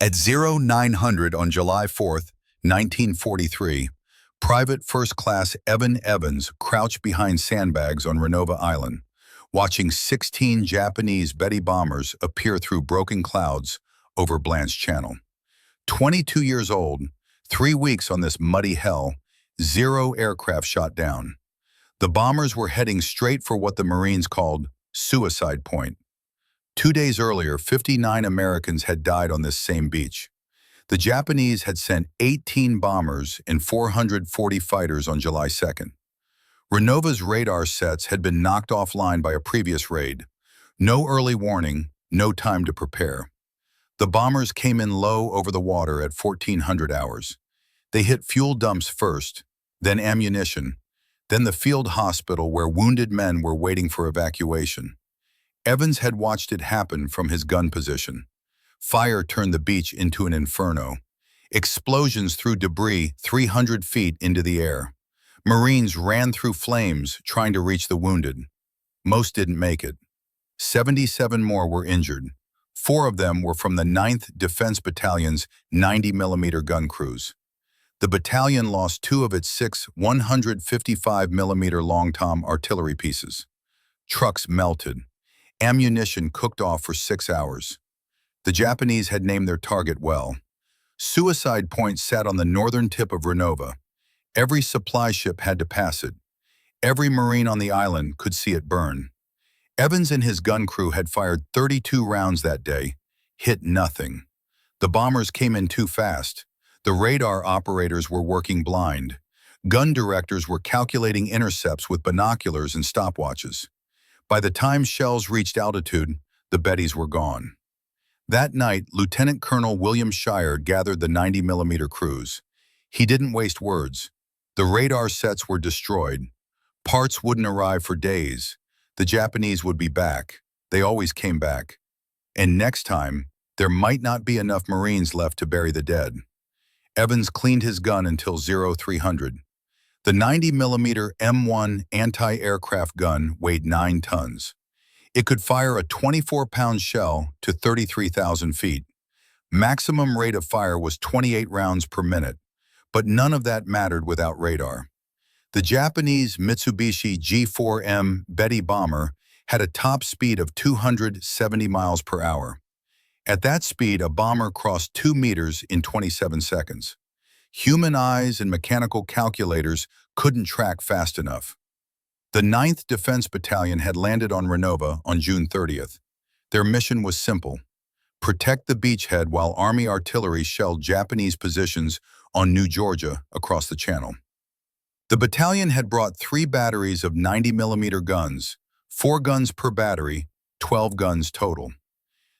At 0900 on July 4, 1943, Private First Class Evan Evans crouched behind sandbags on Rendova Island, watching 16 Japanese Betty bombers appear through broken clouds over Blanche Channel. 22 years old, 3 weeks on this muddy hell, 0 aircraft shot down. The bombers were heading straight for what the Marines called suicide point. 2 days earlier, 59 Americans had died on this same beach. The Japanese had sent 18 bombers and 440 fighters on July 2nd. Rendova's radar sets had been knocked offline by a previous raid. No early warning, no time to prepare. The bombers came in low over the water at 1400 hours. They hit fuel dumps first, then ammunition, then the field hospital where wounded men were waiting for evacuation. Evans had watched it happen from his gun position. Fire turned the beach into an inferno. Explosions threw debris 300 feet into the air. Marines ran through flames trying to reach the wounded. Most didn't make it. 77 more were injured. 4 of them were from the 9th Defense Battalion's 90mm gun crews. The battalion lost 2 of its 6 155mm long-tom artillery pieces. Trucks melted. Ammunition cooked off for 6 hours. The Japanese had named their target well. Suicide Point sat on the northern tip of Rendova. Every supply ship had to pass it. Every Marine on the island could see it burn. Evans and his gun crew had fired 32 rounds that day, hit nothing. The bombers came in too fast. The radar operators were working blind. Gun directors were calculating intercepts with binoculars and stopwatches. By the time shells reached altitude, the Bettys were gone. That night, Lieutenant Colonel William Shire gathered the 90mm crews. He didn't waste words. The radar sets were destroyed. Parts wouldn't arrive for days. The Japanese would be back. They always came back. And next time, there might not be enough Marines left to bury the dead. Evans cleaned his gun until 0300. The 90mm M1 anti-aircraft gun weighed 9 tons. It could fire a 24-pound shell to 33,000 feet. Maximum rate of fire was 28 rounds per minute, but none of that mattered without radar. The Japanese Mitsubishi G4M Betty bomber had a top speed of 270 miles per hour. At that speed, a bomber crossed 2 meters in 27 seconds. Human eyes and mechanical calculators couldn't track fast enough. The 9th Defense Battalion had landed on Rendova on June 30th. Their mission was simple: protect the beachhead while Army artillery shelled Japanese positions on New Georgia across the channel. The battalion had brought 3 batteries of 90mm guns, 4 guns per battery, 12 guns total.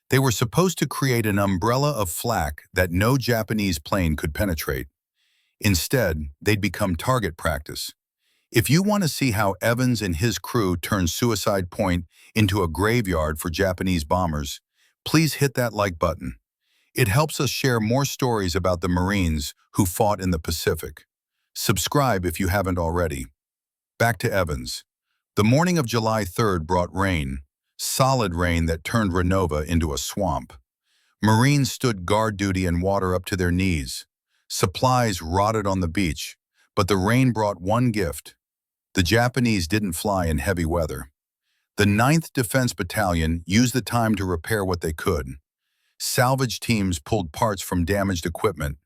They were supposed to create an umbrella of flak that no Japanese plane could penetrate. Instead, they'd become target practice. If you want to see how Evans and his crew turned Suicide Point into a graveyard for Japanese bombers, please hit that like button. It helps us share more stories about the Marines who fought in the Pacific. Subscribe if you haven't already. Back to Evans. The morning of July 3rd brought rain, solid rain that turned Rendova into a swamp. Marines stood guard duty in water up to their knees. Supplies rotted on the beach, but the rain brought one gift. The Japanese didn't fly in heavy weather. The 9th Defense Battalion used the time to repair what they could. Salvage teams pulled parts from damaged equipment.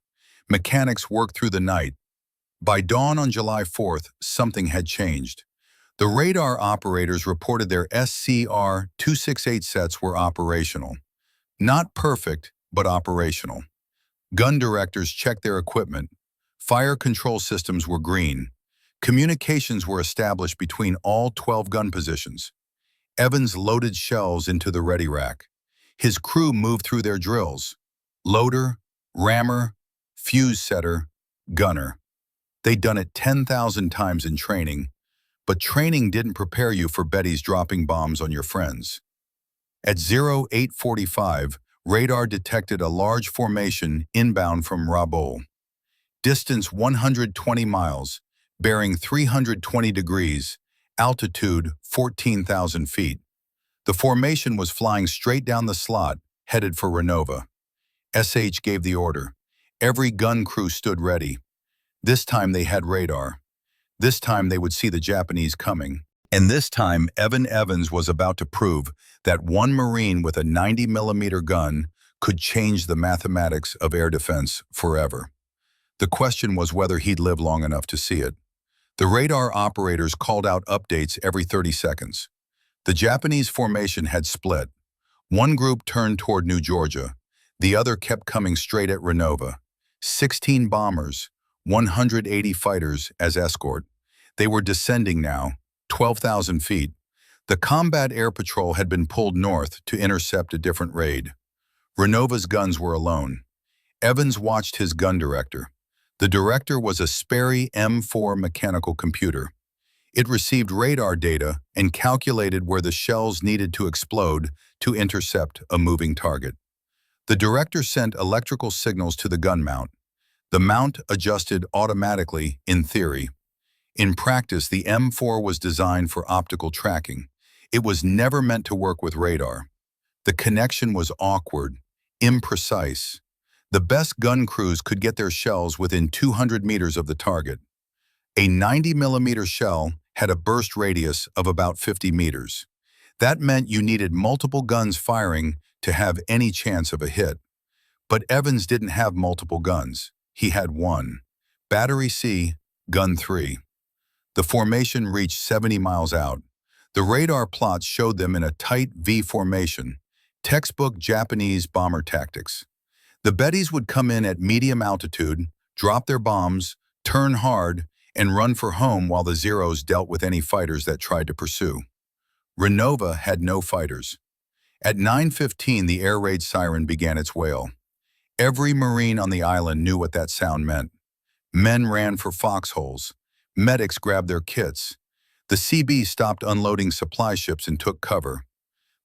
Mechanics worked through the night. By dawn on July 4th, something had changed. The radar operators reported their SCR-268 sets were operational. Not perfect, but operational. Gun directors checked their equipment. Fire control systems were green. Communications were established between all 12 gun positions. Evans loaded shells into the ready rack. His crew moved through their drills: loader, rammer, fuse setter, gunner. They'd done it 10,000 times in training, but training didn't prepare you for Bettys dropping bombs on your friends. At 0845, radar detected a large formation inbound from Rabaul. Distance 120 miles, bearing 320 degrees, altitude 14,000 feet. The formation was flying straight down the slot, headed for Rendova. SH gave the order. Every gun crew stood ready. This time they had radar. This time they would see the Japanese coming. And this time, Evan Evans was about to prove that one Marine with a 90mm gun could change the mathematics of air defense forever. The question was whether he'd live long enough to see it. The radar operators called out updates every 30 seconds. The Japanese formation had split. One group turned toward New Georgia. The other kept coming straight at Rendova. 16 bombers, 180 fighters as escort. They were descending now, 12,000 feet. The combat air patrol had been pulled north to intercept a different raid. Rendova's guns were alone. Evans watched his gun director. The director was a Sperry M-4 mechanical computer. It received radar data and calculated where the shells needed to explode to intercept a moving target. The director sent electrical signals to the gun mount. The mount adjusted automatically in theory. In practice, the M4 was designed for optical tracking. It was never meant to work with radar. The connection was awkward, imprecise. The best gun crews could get their shells within 200 meters of the target. A 90mm shell had a burst radius of about 50 meters. That meant you needed multiple guns firing to have any chance of a hit. But Evans didn't have multiple guns. He had one. Battery C, Gun 3. The formation reached 70 miles out. The radar plots showed them in a tight V formation, textbook Japanese bomber tactics. The Bettys would come in at medium altitude, drop their bombs, turn hard, and run for home while the Zeros dealt with any fighters that tried to pursue. Rendova had no fighters. At 9:15, the air raid siren began its wail. Every Marine on the island knew what that sound meant. Men ran for foxholes. Medics grabbed their kits. The CB stopped unloading supply ships and took cover.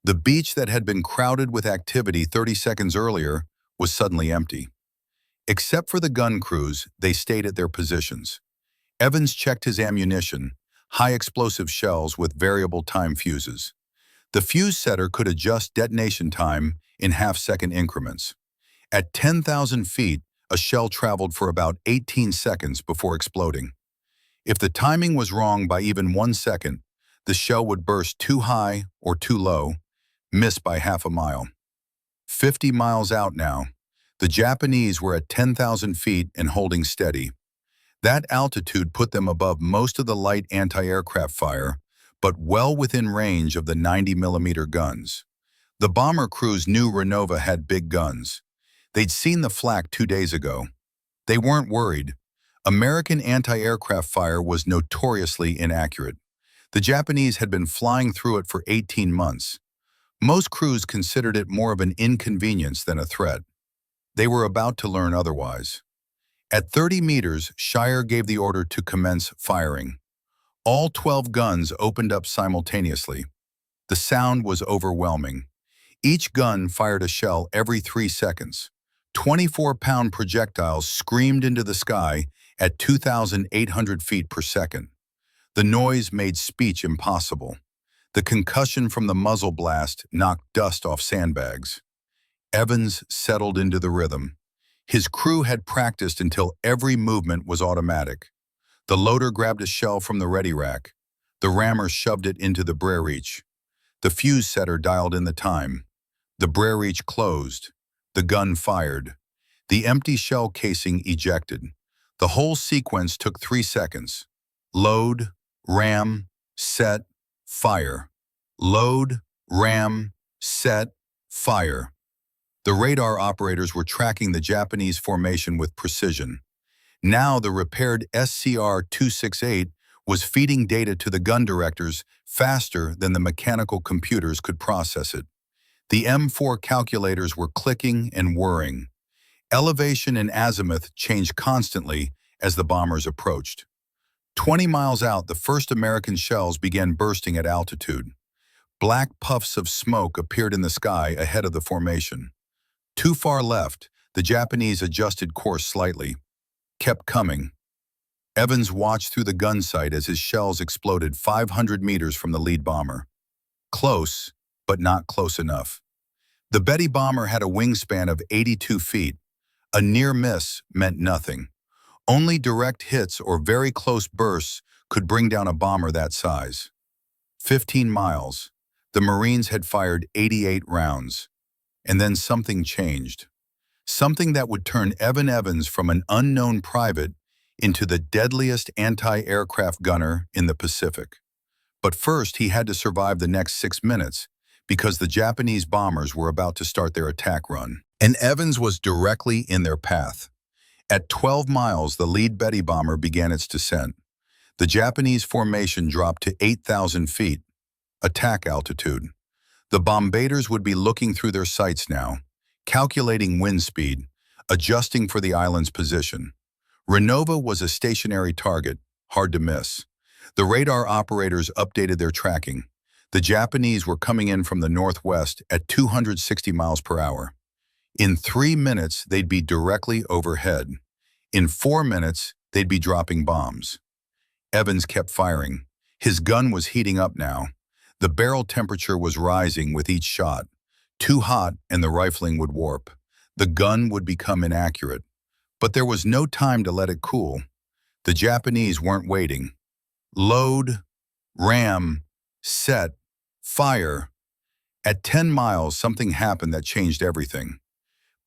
The beach that had been crowded with activity 30 seconds earlier was suddenly empty. Except for the gun crews, they stayed at their positions. Evans checked his ammunition, high explosive shells with variable time fuses. The fuse setter could adjust detonation time in half-second increments. At 10,000 feet, a shell traveled for about 18 seconds before exploding. If the timing was wrong by even 1 second, the shell would burst too high or too low, miss by half a mile. 50 miles out now, the Japanese were at 10,000 feet and holding steady. That altitude put them above most of the light anti-aircraft fire, but well within range of the 90mm guns. The bomber crews knew Rendova had big guns. They'd seen the flak 2 days ago. They weren't worried. American anti-aircraft fire was notoriously inaccurate. The Japanese had been flying through it for 18 months. Most crews considered it more of an inconvenience than a threat. They were about to learn otherwise. At 30 meters, Shire gave the order to commence firing. All 12 guns opened up simultaneously. The sound was overwhelming. Each gun fired a shell every 3 seconds. 24-pound projectiles screamed into the sky at 2,800 feet per second. The noise made speech impossible. The concussion from the muzzle blast knocked dust off sandbags. Evans settled into the rhythm. His crew had practiced until every movement was automatic. The loader grabbed a shell from the ready rack. The rammer shoved it into the Brer reach. The fuse setter dialed in the time. The Brer reach closed. The gun fired. The empty shell casing ejected. The whole sequence took 3 seconds. Load, ram, set, fire. Load, ram, set, fire. The radar operators were tracking the Japanese formation with precision. Now the repaired SCR-268 was feeding data to the gun directors faster than the mechanical computers could process it. The M4 calculators were clicking and whirring. Elevation and azimuth changed constantly as the bombers approached. 20 miles out, the first American shells began bursting at altitude. Black puffs of smoke appeared in the sky ahead of the formation. Too far left, the Japanese adjusted course slightly. Kept coming. Evans watched through the gun sight as his shells exploded 500 meters from the lead bomber. Close, but not close enough. The Betty bomber had a wingspan of 82 feet. A near miss meant nothing. Only direct hits or very close bursts could bring down a bomber that size. 15 miles. The Marines had fired 88 rounds. And then something changed. Something that would turn Evan Evans from an unknown private into the deadliest anti-aircraft gunner in the Pacific. But first, he had to survive the next 6 minutes because the Japanese bombers were about to start their attack run. And Evans was directly in their path. At 12 miles, the lead Betty bomber began its descent. The Japanese formation dropped to 8,000 feet, attack altitude. The bombarders would be looking through their sights now, calculating wind speed, adjusting for the island's position. Rendova was a stationary target, hard to miss. The radar operators updated their tracking. The Japanese were coming in from the northwest at 260 miles per hour. In 3 minutes, they'd be directly overhead. In 4 minutes, they'd be dropping bombs. Evans kept firing. His gun was heating up now. The barrel temperature was rising with each shot. Too hot and the rifling would warp. The gun would become inaccurate. But there was no time to let it cool. The Japanese weren't waiting. Load, ram, set, fire. At 10 miles, something happened that changed everything.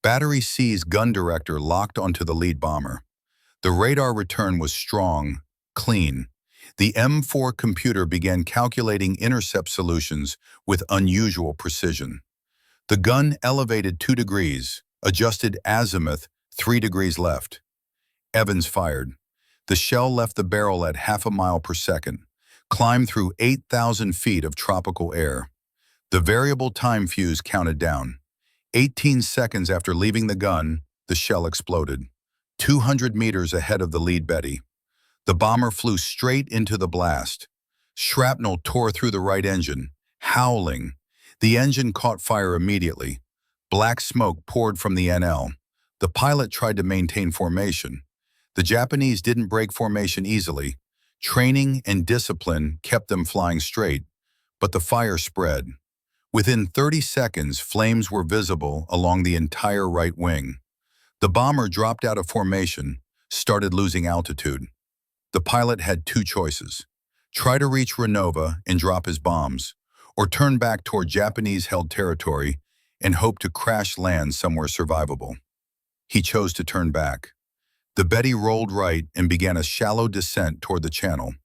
Battery C's gun director locked onto the lead bomber. The radar return was strong, clean. The M-4 computer began calculating intercept solutions with unusual precision. The gun elevated 2 degrees, adjusted azimuth 3 degrees left. Evans fired. The shell left the barrel at half a mile per second, climbed through 8,000 feet of tropical air. The variable time fuse counted down. 18 seconds after leaving the gun, the shell exploded, 200 meters ahead of the lead Betty. The bomber flew straight into the blast. Shrapnel tore through the right engine, howling. The engine caught fire immediately. Black smoke poured from the NL. The pilot tried to maintain formation. The Japanese didn't break formation easily. Training and discipline kept them flying straight, but the fire spread. Within 30 seconds, flames were visible along the entire right wing. The bomber dropped out of formation, started losing altitude. The pilot had 2 choices: try to reach Rendova and drop his bombs, or turn back toward Japanese-held territory and hope to crash land somewhere survivable. He chose to turn back. The Betty rolled right and began a shallow descent toward the channel.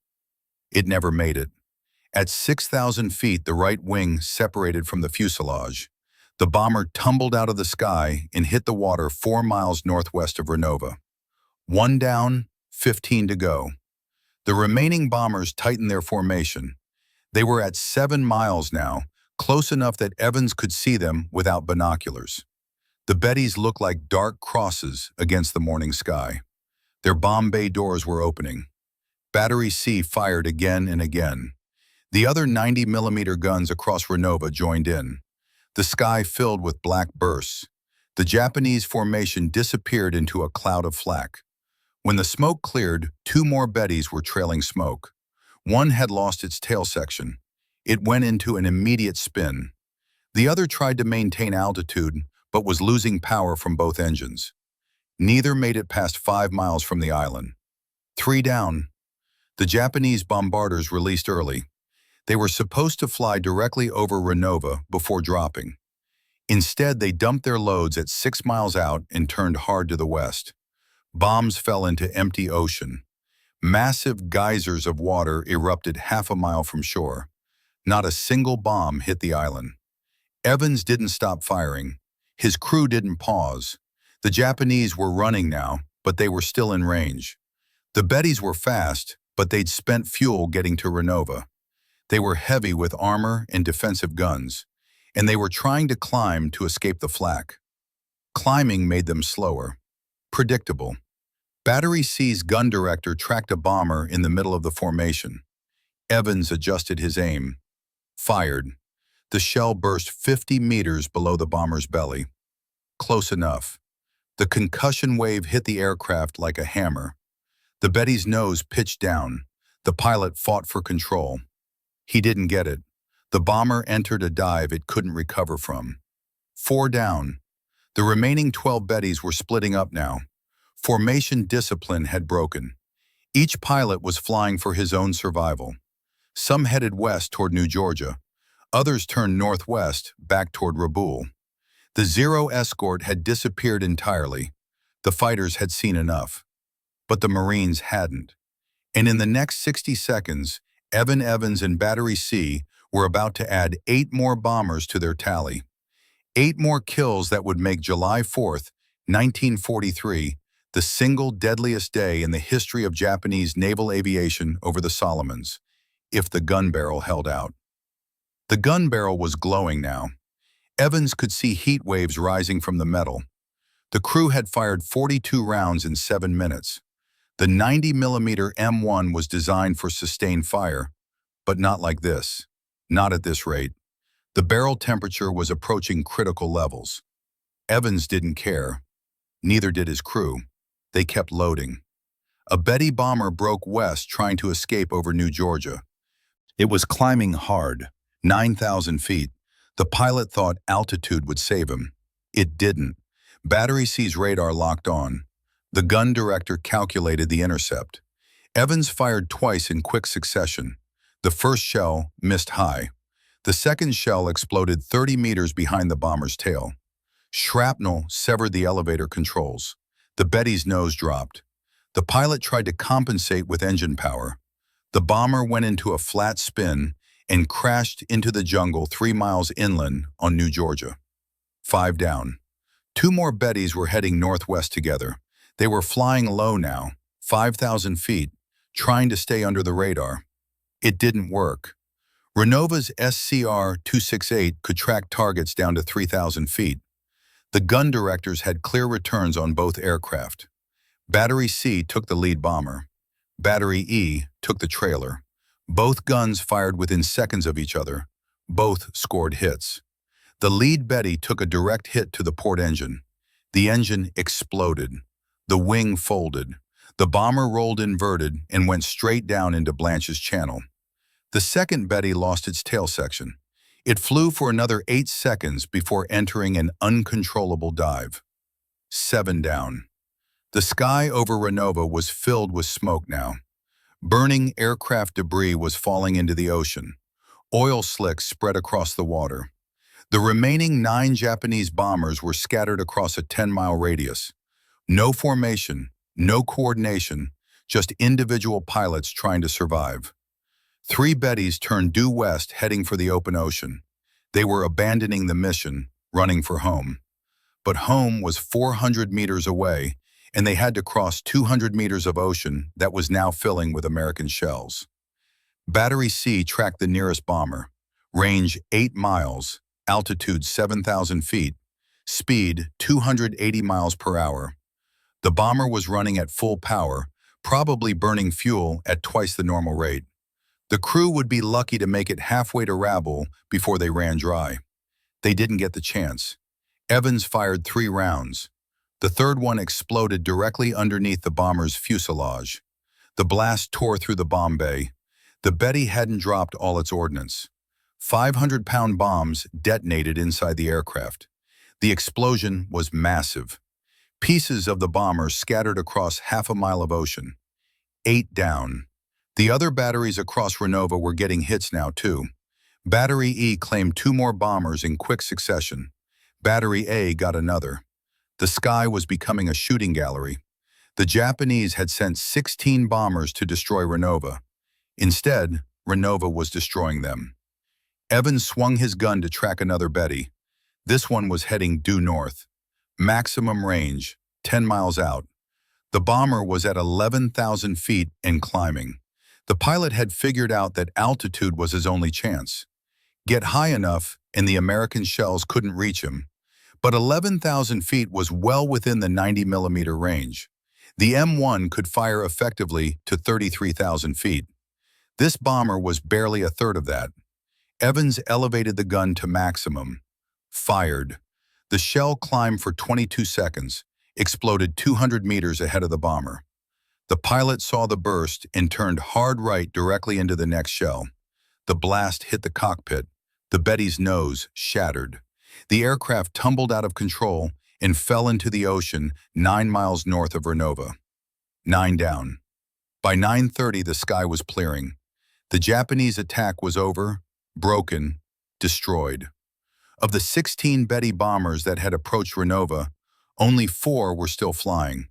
It never made it. At 6,000 feet, the right wing separated from the fuselage. The bomber tumbled out of the sky and hit the water 4 miles northwest of Rendova. 1 down, 15 to go. The remaining bombers tightened their formation. They were at 7 miles now, close enough that Evans could see them without binoculars. The Bettys looked like dark crosses against the morning sky. Their bomb bay doors were opening. Battery C fired again and again. The other 90mm guns across Rendova joined in. The sky filled with black bursts. The Japanese formation disappeared into a cloud of flak. When the smoke cleared, 2 more Bettys were trailing smoke. One had lost its tail section. It went into an immediate spin. The other tried to maintain altitude, but was losing power from both engines. Neither made it past 5 miles from the island. 3 down. The Japanese bombarders released early. They were supposed to fly directly over Rendova before dropping. Instead, they dumped their loads at 6 miles out and turned hard to the west. Bombs fell into empty ocean. Massive geysers of water erupted half a mile from shore. Not a single bomb hit the island. Evans didn't stop firing. His crew didn't pause. The Japanese were running now, but they were still in range. The Bettys were fast, but they'd spent fuel getting to Rendova. They were heavy with armor and defensive guns, and they were trying to climb to escape the flak. Climbing made them slower. Predictable. Battery C's gun director tracked a bomber in the middle of the formation. Evans adjusted his aim. Fired. The shell burst 50 meters below the bomber's belly. Close enough. The concussion wave hit the aircraft like a hammer. The Betty's nose pitched down. The pilot fought for control. He didn't get it. The bomber entered a dive it couldn't recover from. 4 down. The remaining 12 Bettys were splitting up now. Formation discipline had broken. Each pilot was flying for his own survival. Some headed west toward New Georgia. Others turned northwest, back toward Rabaul. The Zero escort had disappeared entirely. The fighters had seen enough. But the Marines hadn't. And in the next 60 seconds, Evan Evans and Battery C were about to add 8 more bombers to their tally. 8 more kills that would make July 4th, 1943, the single deadliest day in the history of Japanese naval aviation over the Solomons, if the gun barrel held out. The gun barrel was glowing now. Evans could see heat waves rising from the metal. The crew had fired 42 rounds in 7 minutes. The 90mm M1 was designed for sustained fire, but not like this. Not at this rate. The barrel temperature was approaching critical levels. Evans didn't care. Neither did his crew. They kept loading. A Betty bomber broke west trying to escape over New Georgia. It was climbing hard, 9,000 feet. The pilot thought altitude would save him. It didn't. Battery C's radar locked on. The gun director calculated the intercept. Evans fired twice in quick succession. The first shell missed high. The second shell exploded 30 meters behind the bomber's tail. Shrapnel severed the elevator controls. The Betty's nose dropped. The pilot tried to compensate with engine power. The bomber went into a flat spin and crashed into the jungle 3 miles inland on New Georgia. 5 down. 2 more Bettys were heading northwest together. They were flying low now, 5,000 feet, trying to stay under the radar. It didn't work. Rendova's SCR-268 could track targets down to 3,000 feet. The gun directors had clear returns on both aircraft. Battery C took the lead bomber. Battery E took the trailer. Both guns fired within seconds of each other. Both scored hits. The lead Betty took a direct hit to the port engine. The engine exploded. The wing folded. The bomber rolled inverted and went straight down into Blanche's channel. The second Betty lost its tail section. It flew for another 8 seconds before entering an uncontrollable dive. 7 down. The sky over Rendova was filled with smoke now. Burning aircraft debris was falling into the ocean. Oil slicks spread across the water. The remaining 9 Japanese bombers were scattered across a 10-mile radius. No formation, no coordination, just individual pilots trying to survive. 3 Bettys turned due west, heading for the open ocean. They were abandoning the mission, running for home. But home was 400 meters away, and they had to cross 200 meters of ocean that was now filling with American shells. Battery C tracked the nearest bomber. Range 8 miles, altitude 7,000 feet, speed 280 miles per hour. The bomber was running at full power, probably burning fuel at twice the normal rate. The crew would be lucky to make it halfway to Rabaul before they ran dry. They didn't get the chance. Evans fired 3 rounds. The third one exploded directly underneath the bomber's fuselage. The blast tore through the bomb bay. The Betty hadn't dropped all its ordnance. 500-pound bombs detonated inside the aircraft. The explosion was massive. Pieces of the bomber scattered across half a mile of ocean. 8 down. The other batteries across Rendova were getting hits now too. Battery E claimed 2 more bombers in quick succession. Battery A got another. The sky was becoming a shooting gallery. The Japanese had sent 16 bombers to destroy Rendova. Instead, Rendova was destroying them. Evans swung his gun to track another Betty. This one was heading due north. Maximum range, 10 miles out. The bomber was at 11,000 feet and climbing. The pilot had figured out that altitude was his only chance. Get high enough and the American shells couldn't reach him. But 11,000 feet was well within the 90mm range. The M1 could fire effectively to 33,000 feet. This bomber was barely a third of that. Evans elevated the gun to maximum. Fired. The shell climbed for 22 seconds, exploded 200 meters ahead of the bomber. The pilot saw the burst and turned hard right directly into the next shell. The blast hit the cockpit. The Betty's nose shattered. The aircraft tumbled out of control and fell into the ocean 9 miles north of Rendova. 9 down. By 9:30, the sky was clearing. The Japanese attack was over, broken, destroyed. Of the 16 Betty bombers that had approached Rendova, only 4 were still flying.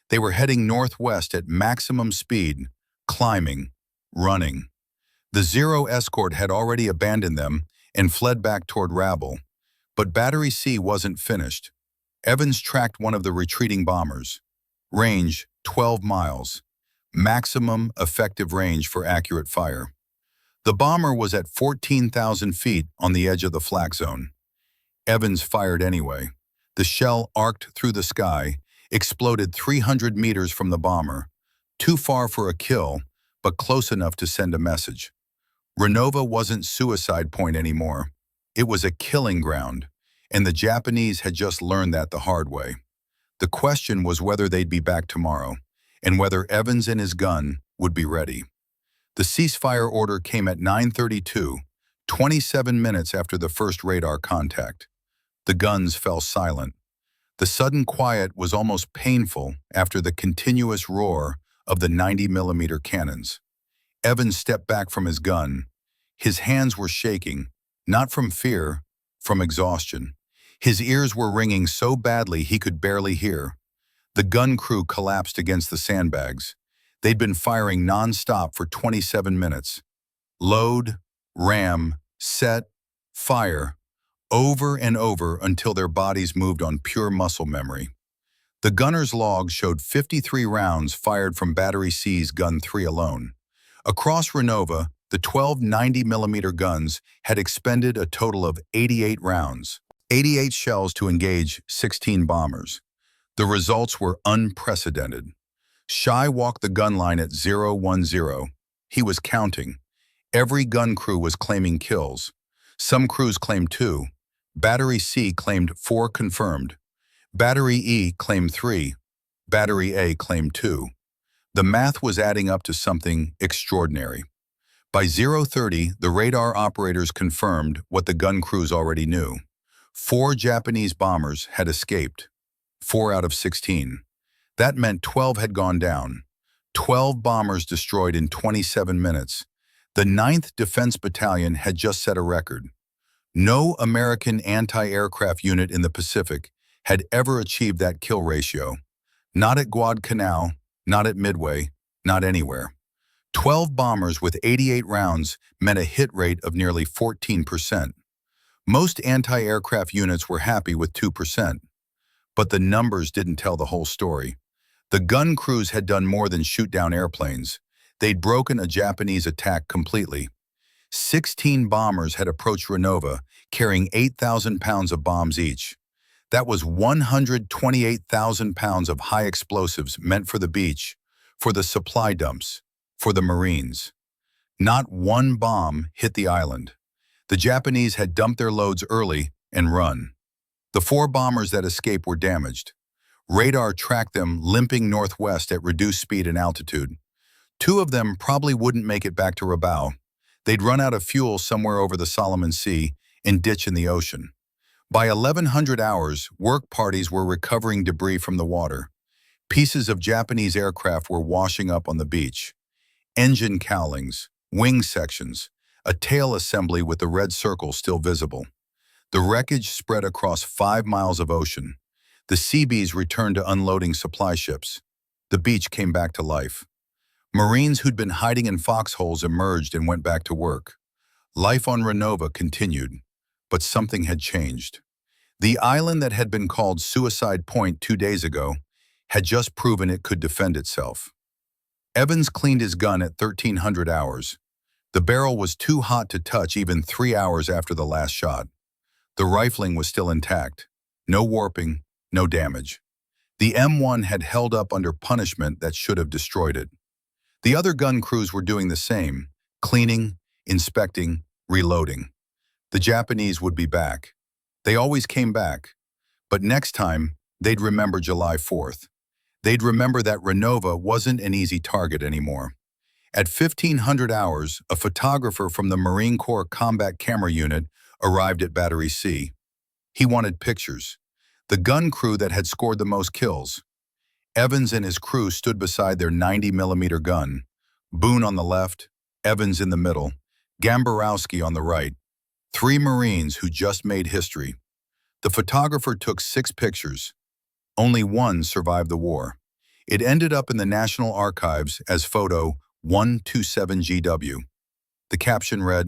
They were heading northwest at maximum speed, climbing, running. The Zero escort had already abandoned them and fled back toward Rabble. But Battery C wasn't finished. Evans tracked one of the retreating bombers. Range, 12 miles. Maximum effective range for accurate fire. The bomber was at 14,000 feet on the edge of the flak zone. Evans fired anyway. The shell arced through the sky, exploded 300 meters from the bomber, too far for a kill, but close enough to send a message. Rendova wasn't suicide point anymore. It was a killing ground, and the Japanese had just learned that the hard way. The question was whether they'd be back tomorrow, and whether Evans and his gun would be ready. The ceasefire order came at 9:32, 27 minutes after the first radar contact. The guns fell silent. The sudden quiet was almost painful after the continuous roar of the 90mm cannons. Evans stepped back from his gun. His hands were shaking, not from fear, from exhaustion. His ears were ringing so badly he could barely hear. The gun crew collapsed against the sandbags. They'd been firing non-stop for 27 minutes. Load, ram, set, fire, over and over until their bodies moved on pure muscle memory. The gunner's log showed 53 rounds fired from Battery C's Gun 3 alone. Across Rendova, the 12 90mm guns had expended a total of 88 rounds, 88 shells to engage 16 bombers. The results were unprecedented. Shai walked the gun line at 0-1-0. He was counting. Every gun crew was claiming kills. Some crews claimed 2. Battery C claimed 4 confirmed. Battery E claimed 3. Battery A claimed 2. The math was adding up to something extraordinary. By 0:30, the radar operators confirmed what the gun crews already knew. 4 Japanese bombers had escaped. 4 out of 16. That meant 12 had gone down. 12 bombers destroyed in 27 minutes. The 9th Defense Battalion had just set a record. No American anti-aircraft unit in the Pacific had ever achieved that kill ratio. Not at Guadalcanal, not at Midway, not anywhere. 12 bombers with 88 rounds meant a hit rate of nearly 14%. Most anti-aircraft units were happy with 2%. But the numbers didn't tell the whole story. The gun crews had done more than shoot down airplanes. They'd broken a Japanese attack completely. 16 bombers had approached Rendova, carrying 8,000 pounds of bombs each. That was 128,000 pounds of high explosives meant for the beach, for the supply dumps, for the Marines. Not one bomb hit the island. The Japanese had dumped their loads early and run. The 4 bombers that escaped were damaged. Radar tracked them limping northwest at reduced speed and altitude. 2 of them probably wouldn't make it back to Rabaul. They'd run out of fuel somewhere over the Solomon Sea and ditch in the ocean. By 1100 hours, work parties were recovering debris from the water. Pieces of Japanese aircraft were washing up on the beach. Engine cowlings, wing sections, a tail assembly with the red circle still visible. The wreckage spread across 5 miles of ocean. The Seabees returned to unloading supply ships. The beach came back to life. Marines who'd been hiding in foxholes emerged and went back to work. Life on Rendova continued, but something had changed. The island that had been called Suicide Point 2 days ago had just proven it could defend itself. Evans cleaned his gun at 1300 hours. The barrel was too hot to touch even 3 hours after the last shot. The rifling was still intact. No warping, no damage. The M1 had held up under punishment that should have destroyed it. The other gun crews were doing the same, cleaning, inspecting, reloading. The Japanese would be back. They always came back. But next time, they'd remember July 4th. They'd remember that Rendova wasn't an easy target anymore. At 1500 hours, a photographer from the Marine Corps Combat Camera Unit arrived at Battery C. He wanted pictures. The gun crew that had scored the most kills. Evans and his crew stood beside their 90mm gun. Boone on the left, Evans in the middle, Gamborowski on the right. 3 Marines who just made history. The photographer took 6 pictures. Only one survived the war. It ended up in the National Archives as photo 127GW. The caption read,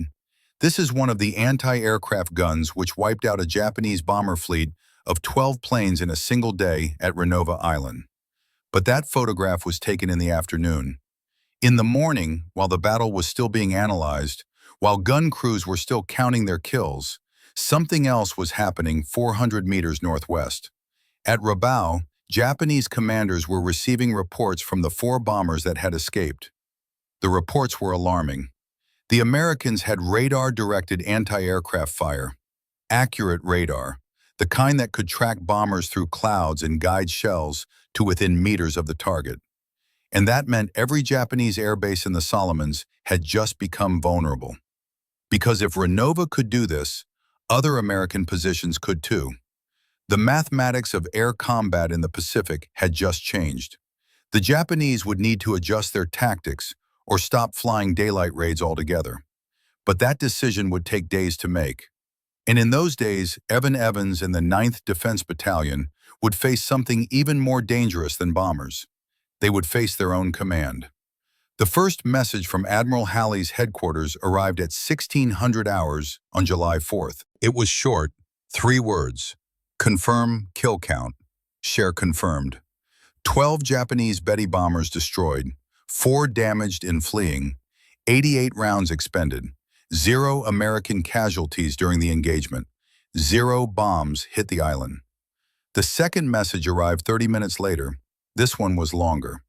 "This is one of the anti-aircraft guns which wiped out a Japanese bomber fleet of 12 planes in a single day at Rendova Island." But that photograph was taken in the afternoon. In the morning, while the battle was still being analyzed, while gun crews were still counting their kills, something else was happening 400 meters northwest. At Rabaul, Japanese commanders were receiving reports from the 4 bombers that had escaped. The reports were alarming. The Americans had radar-directed anti-aircraft fire. Accurate radar, the kind that could track bombers through clouds and guide shells to within meters of the target. And that meant every Japanese airbase in the Solomons had just become vulnerable. Because if Rendova could do this, other American positions could too. The mathematics of air combat in the Pacific had just changed. The Japanese would need to adjust their tactics or stop flying daylight raids altogether. But that decision would take days to make. And in those days, Evan Evans and the 9th Defense Battalion would face something even more dangerous than bombers. They would face their own command. The first message from Admiral Halley's headquarters arrived at 1600 hours on July 4th. It was short, 3 words. Confirm kill count. Share confirmed. 12 Japanese Betty bombers destroyed, 4 damaged in fleeing, 88 rounds expended, 0 American casualties during the engagement, 0 bombs hit the island. The second message arrived 30 minutes later. This one was longer.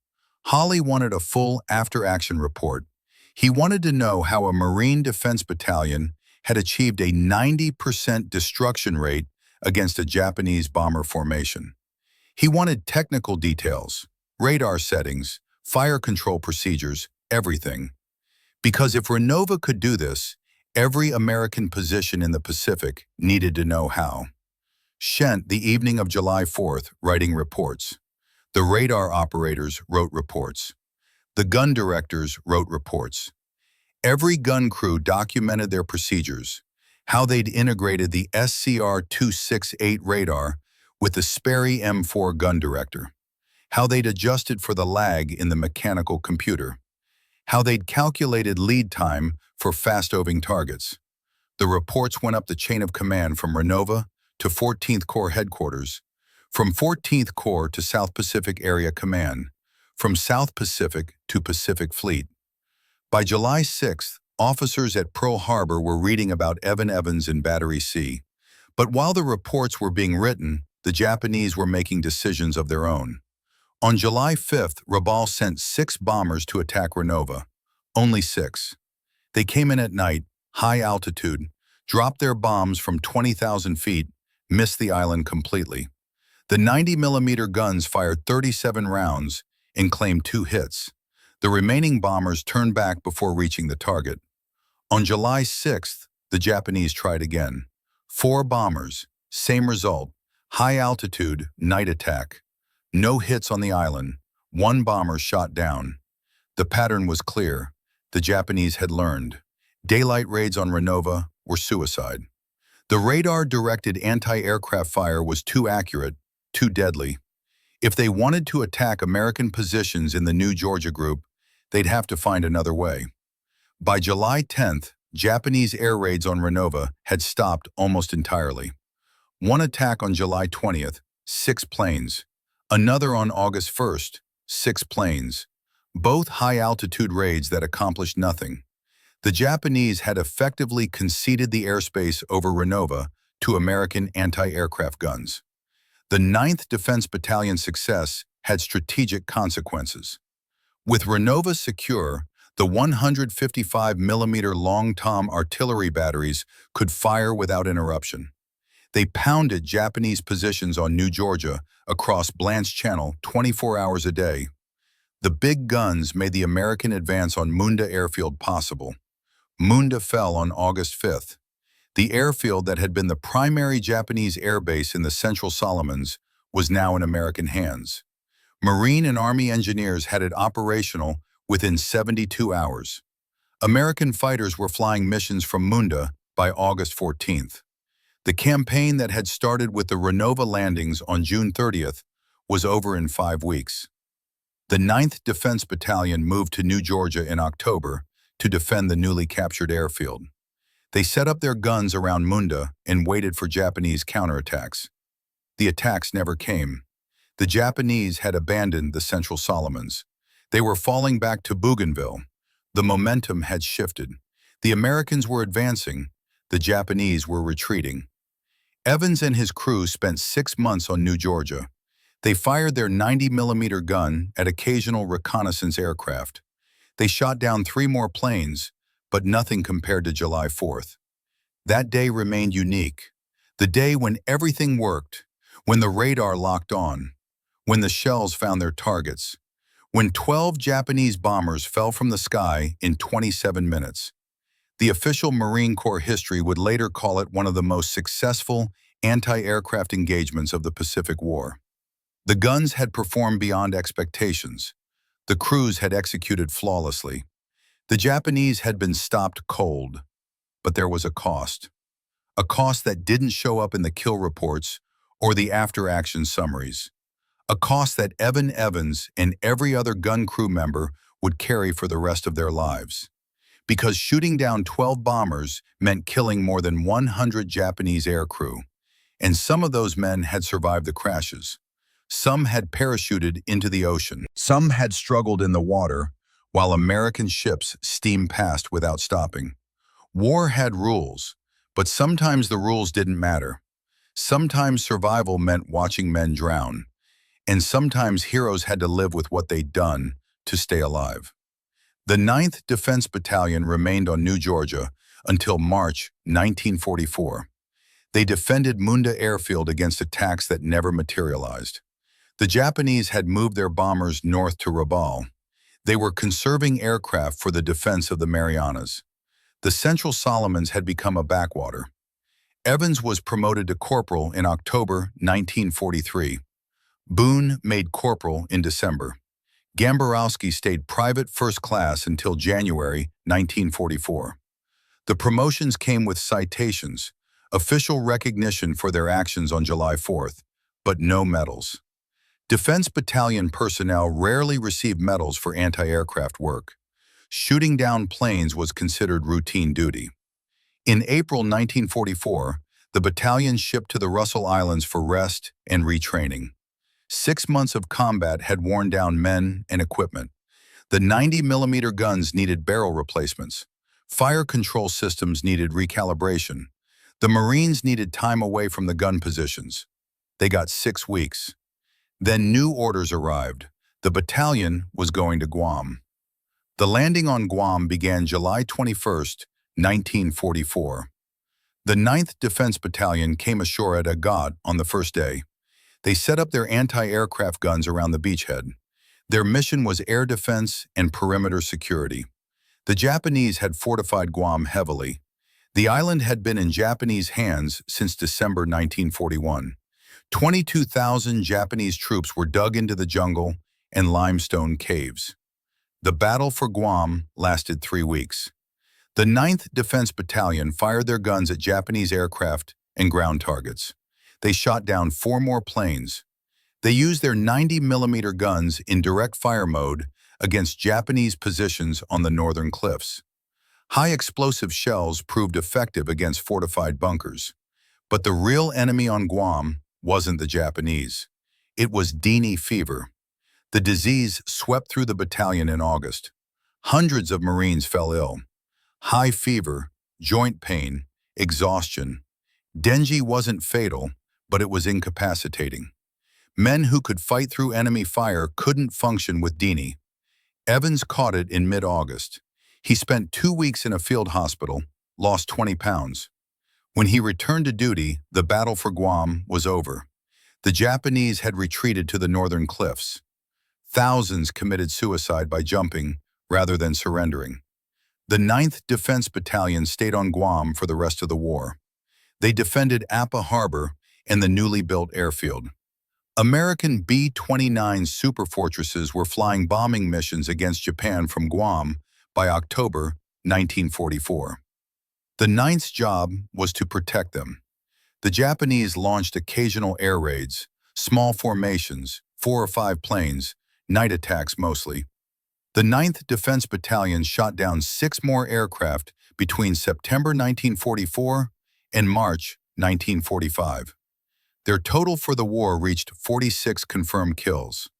Hawley wanted a full after-action report. He wanted to know how a Marine Defense Battalion had achieved a 90% destruction rate against a Japanese bomber formation. He wanted technical details, radar settings, fire control procedures, everything. Because if Rendova could do this, every American position in the Pacific needed to know how. Shent, the evening of July 4th, writing reports. The radar operators wrote reports. The gun directors wrote reports. Every gun crew documented their procedures, how they'd integrated the SCR-268 radar with the Sperry M-4 gun director, how they'd adjusted for the lag in the mechanical computer, how they'd calculated lead time for fast-moving targets. The reports went up the chain of command from Rendova to 14th Corps headquarters, from 14th Corps to South Pacific Area Command, from South Pacific to Pacific Fleet. By July 6th, officers at Pearl Harbor were reading about Evan Evans in Battery C. But while the reports were being written, the Japanese were making decisions of their own. On July 5th, Rabaul sent 6 bombers to attack Rendova. Only 6. They came in at night, high altitude, dropped their bombs from 20,000 feet, missed the island completely. The 90mm guns fired 37 rounds and claimed 2 hits. The remaining bombers turned back before reaching the target. On July 6th, the Japanese tried again. 4 bombers, same result, high altitude, night attack. No hits on the island, 1 bomber shot down. The pattern was clear. The Japanese had learned. Daylight raids on Rendova were suicide. The radar-directed anti-aircraft fire was too accurate, too deadly. If they wanted to attack American positions in the New Georgia Group, they'd have to find another way. By July 10th, Japanese air raids on Rendova had stopped almost entirely. One attack on July 20th, 6 planes. Another on August 1st, 6 planes. Both high-altitude raids that accomplished nothing. The Japanese had effectively conceded the airspace over Rendova to American anti-aircraft guns. The 9th Defense Battalion success had strategic consequences. With Rendova secure, the 155mm Long Tom artillery batteries could fire without interruption. They pounded Japanese positions on New Georgia across Blanche Channel 24 hours a day. The big guns made the American advance on Munda Airfield possible. Munda fell on August 5th. The airfield that had been the primary Japanese airbase in the Central Solomons was now in American hands. Marine and Army engineers had it operational within 72 hours. American fighters were flying missions from Munda by August 14th. The campaign that had started with the Rendova landings on June 30th was over in 5 weeks. The 9th Defense Battalion moved to New Georgia in October to defend the newly captured airfield. They set up their guns around Munda and waited for Japanese counterattacks. The attacks never came. The Japanese had abandoned the Central Solomons. They were falling back to Bougainville. The momentum had shifted. The Americans were advancing. The Japanese were retreating. Evans and his crew spent 6 months on New Georgia. They fired their 90mm gun at occasional reconnaissance aircraft. They shot down 3 more planes, but nothing compared to July 4th. That day remained unique. The day when everything worked, when the radar locked on, when the shells found their targets, when 12 Japanese bombers fell from the sky in 27 minutes. The official Marine Corps history would later call it one of the most successful anti-aircraft engagements of the Pacific War. The guns had performed beyond expectations. The crews had executed flawlessly. The Japanese had been stopped cold, but there was a cost that didn't show up in the kill reports or the after-action summaries, a cost that Evan Evans and every other gun crew member would carry for the rest of their lives. Because shooting down 12 bombers meant killing more than 100 Japanese aircrew, and some of those men had survived the crashes. Some had parachuted into the ocean. Some had struggled in the water, while American ships steamed past without stopping. War had rules, but sometimes the rules didn't matter. Sometimes survival meant watching men drown, and sometimes heroes had to live with what they'd done to stay alive. The 9th Defense Battalion remained on New Georgia until March 1944. They defended Munda Airfield against attacks that never materialized. The Japanese had moved their bombers north to Rabaul. They were conserving aircraft for the defense of the Marianas. The Central Solomons had become a backwater. Evans was promoted to corporal in October 1943. Boone made corporal in December. Gamborowski stayed private first class until January 1944. The promotions came with citations, official recognition for their actions on July 4th, but no medals. Defense Battalion personnel rarely received medals for anti-aircraft work. Shooting down planes was considered routine duty. In April 1944, the battalion shipped to the Russell Islands for rest and retraining. 6 months of combat had worn down men and equipment. The 90mm guns needed barrel replacements. Fire control systems needed recalibration. The Marines needed time away from the gun positions. They got 6 weeks. Then new orders arrived. The battalion was going to Guam. The landing on Guam began July 21st, 1944. The 9th Defense Battalion came ashore at Agad on the first day. They set up their anti-aircraft guns around the beachhead. Their mission was air defense and perimeter security. The Japanese had fortified Guam heavily. The island had been in Japanese hands since December 1941. 22,000 Japanese troops were dug into the jungle and limestone caves. The battle for Guam lasted 3 weeks. The 9th Defense Battalion fired their guns at Japanese aircraft and ground targets. They shot down 4 more planes. They used their 90mm guns in direct fire mode against Japanese positions on the northern cliffs. High explosive shells proved effective against fortified bunkers. But the real enemy on Guam wasn't the Japanese. It was dengue fever. The disease swept through the battalion in August. Hundreds of Marines fell ill. High fever, joint pain, exhaustion. Dengue wasn't fatal, but it was incapacitating. Men who could fight through enemy fire couldn't function with dengue. Evans caught it in mid-August. He spent 2 weeks in a field hospital, lost 20 pounds. When he returned to duty, the battle for Guam was over. The Japanese had retreated to the northern cliffs. Thousands committed suicide by jumping rather than surrendering. The 9th Defense Battalion stayed on Guam for the rest of the war. They defended Appa Harbor and the newly built airfield. American B-29 superfortresses were flying bombing missions against Japan from Guam by October 1944. The Ninth's job was to protect them. The Japanese launched occasional air raids, small formations, 4 or 5 planes, night attacks mostly. The 9th Defense Battalion shot down 6 more aircraft between September 1944 and March 1945. Their total for the war reached 46 confirmed kills.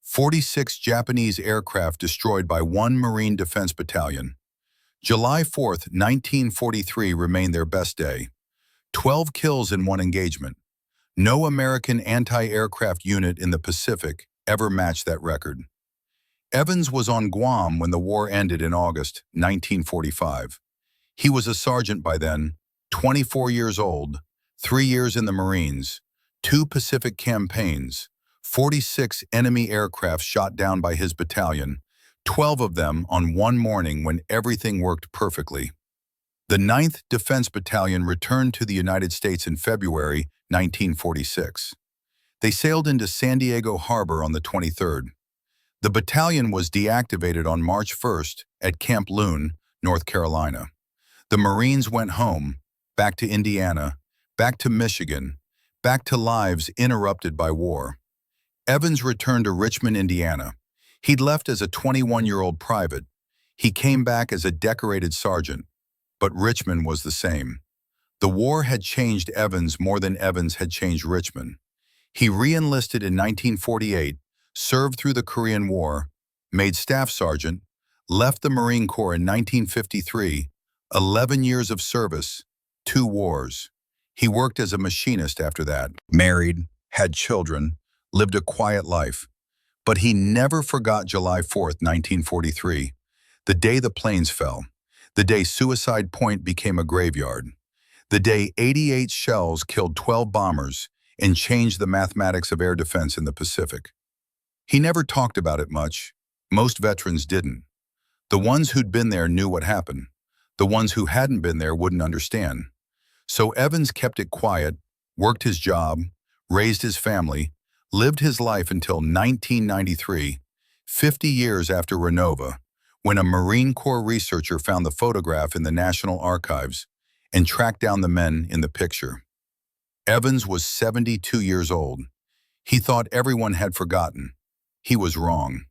46 Japanese aircraft destroyed by 1 Marine Defense Battalion. July 4, 1943 remained their best day. 12 kills in one engagement. No American anti-aircraft unit in the Pacific ever matched that record. Evans was on Guam when the war ended in August 1945. He was a sergeant by then, 24 years old, 3 years in the Marines, 2 Pacific campaigns, 46 enemy aircraft shot down by his battalion, 12 of them on one morning when everything worked perfectly. The 9th Defense Battalion returned to the United States in February 1946. They sailed into San Diego Harbor on the 23rd. The battalion was deactivated on March 1st at Camp Leune, North Carolina. The Marines went home, back to Indiana, back to Michigan, back to lives interrupted by war. Evans returned to Richmond, Indiana. He'd left as a 21-year-old private. He came back as a decorated sergeant, but Richmond was the same. The war had changed Evans more than Evans had changed Richmond. He re-enlisted in 1948, served through the Korean War, made staff sergeant, left the Marine Corps in 1953, 11 years of service, 2 wars. He worked as a machinist after that, married, had children, lived a quiet life. But he never forgot July 4th, 1943, the day the planes fell, the day Suicide Point became a graveyard, the day 88 shells killed 12 bombers and changed the mathematics of air defense in the Pacific. He never talked about it much. Most veterans didn't. The ones who'd been there knew what happened. The ones who hadn't been there wouldn't understand. So Evans kept it quiet, worked his job, raised his family, lived his life until 1993, 50 years after Rendova, when a Marine Corps researcher found the photograph in the National Archives and tracked down the men in the picture. Evans was 72 years old. He thought everyone had forgotten. He was wrong.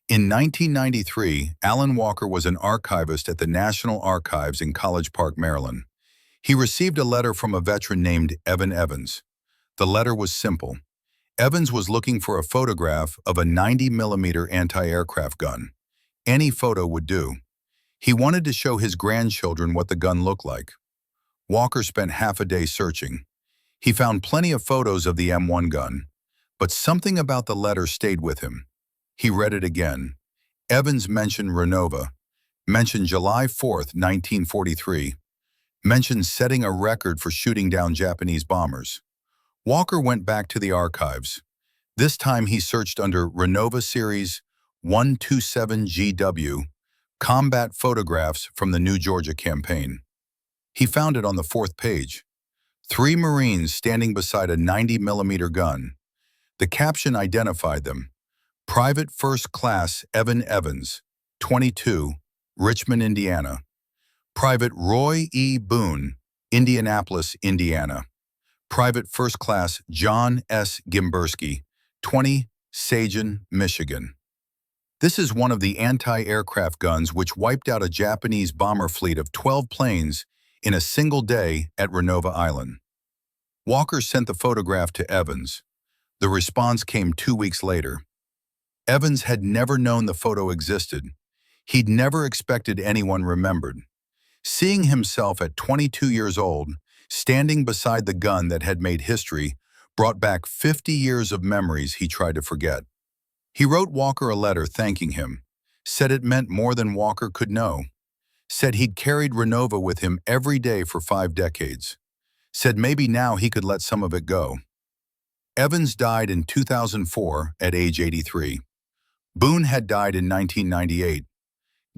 In 1993, Alan Walker was an archivist at the National Archives in College Park, Maryland. He received a letter from a veteran named Evan Evans. The letter was simple. Evans was looking for a photograph of a 90mm anti-aircraft gun. Any photo would do. He wanted to show his grandchildren what the gun looked like. Walker spent half a day searching. He found plenty of photos of the M1 gun, but something about the letter stayed with him. He read it again. Evans mentioned Rendova, mentioned July 4th, 1943, mentioned setting a record for shooting down Japanese bombers. Walker went back to the archives. This time he searched under Rendova Series 127GW, Combat Photographs from the New Georgia Campaign. He found it on the 4th page. 3 Marines standing beside a 90mm gun. The caption identified them. Private First Class Evan Evans, 22, Richmond, Indiana. Private Roy E. Boone, Indianapolis, Indiana. Private First Class John S. Gimberski, 20, Sagen, Michigan. This is one of the anti-aircraft guns which wiped out a Japanese bomber fleet of 12 planes in a single day at Rendova Island. Walker sent the photograph to Evans. The response came 2 weeks later. Evans had never known the photo existed. He'd never expected anyone remembered. Seeing himself at 22 years old, standing beside the gun that had made history, brought back 50 years of memories he tried to forget. He wrote Walker a letter thanking him, said it meant more than Walker could know, said he'd carried Rendova with him every day for 5 decades, said maybe now he could let some of it go. Evans died in 2004 at age 83. Boone had died in 1998.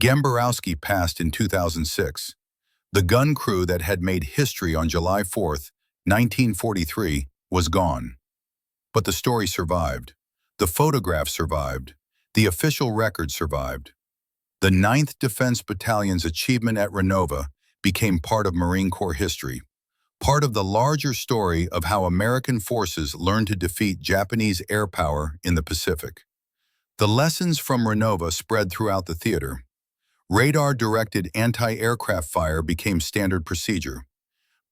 Gemborowski passed in 2006. The gun crew that had made history on July 4th, 1943, was gone. But the story survived. The photograph survived. The official record survived. The 9th Defense Battalion's achievement at Rendova became part of Marine Corps history, part of the larger story of how American forces learned to defeat Japanese air power in the Pacific. The lessons from Rendova spread throughout the theater. Radar-directed anti-aircraft fire became standard procedure.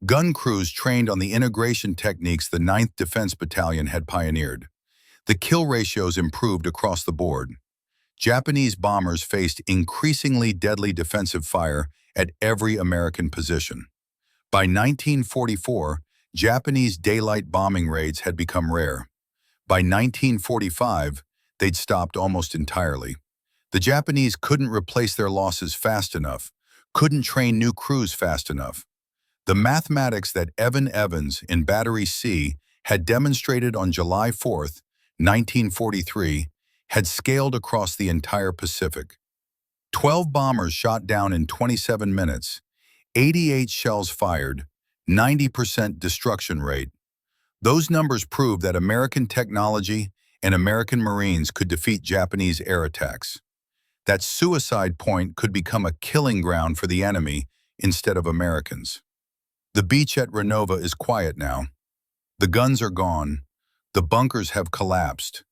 Gun crews trained on the integration techniques the 9th Defense Battalion had pioneered. The kill ratios improved across the board. Japanese bombers faced increasingly deadly defensive fire at every American position. By 1944, Japanese daylight bombing raids had become rare. By 1945, they'd stopped almost entirely. The Japanese couldn't replace their losses fast enough, couldn't train new crews fast enough. The mathematics that Evan Evans in Battery C had demonstrated on July 4th, 1943, had scaled across the entire Pacific. 12 bombers shot down in 27 minutes, 88 shells fired, 90% destruction rate. Those numbers prove that American technology and American Marines could defeat Japanese air attacks. That suicide point could become a killing ground for the enemy instead of Americans. The beach at Rendova is quiet now. The guns are gone. The bunkers have collapsed.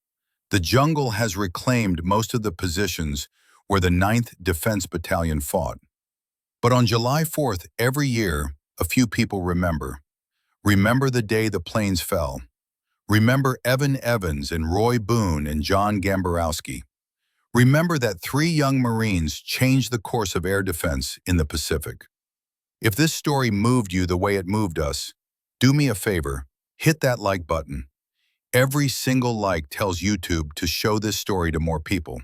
The jungle has reclaimed most of the positions where the 9th Defense Battalion fought. But on July 4th every year, a few people remember. Remember the day the planes fell. Remember Evan Evans and Roy Boone and John Gamborowski. Remember that 3 young Marines changed the course of air defense in the Pacific. If this story moved you the way it moved us, do me a favor, hit that like button. Every single like tells YouTube to show this story to more people.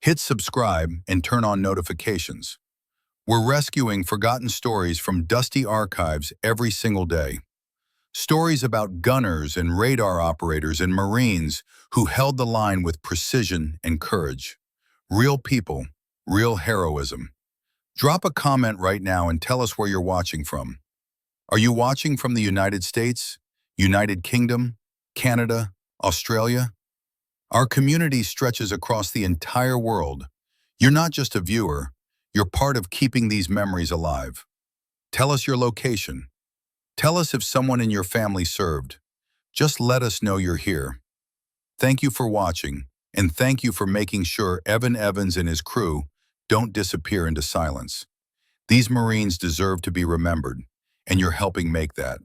Hit subscribe and turn on notifications. We're rescuing forgotten stories from dusty archives every single day. Stories about gunners and radar operators and Marines who held the line with precision and courage. Real people, real heroism. Drop a comment right now and tell us where you're watching from. Are you watching from the United States, United Kingdom, Canada, Australia? Our community stretches across the entire world. You're not just a viewer, you're part of keeping these memories alive. Tell us your location. Tell us if someone in your family served. Just let us know you're here. Thank you for watching, and thank you for making sure Evan Evans and his crew don't disappear into silence. These Marines deserve to be remembered, and you're helping make that.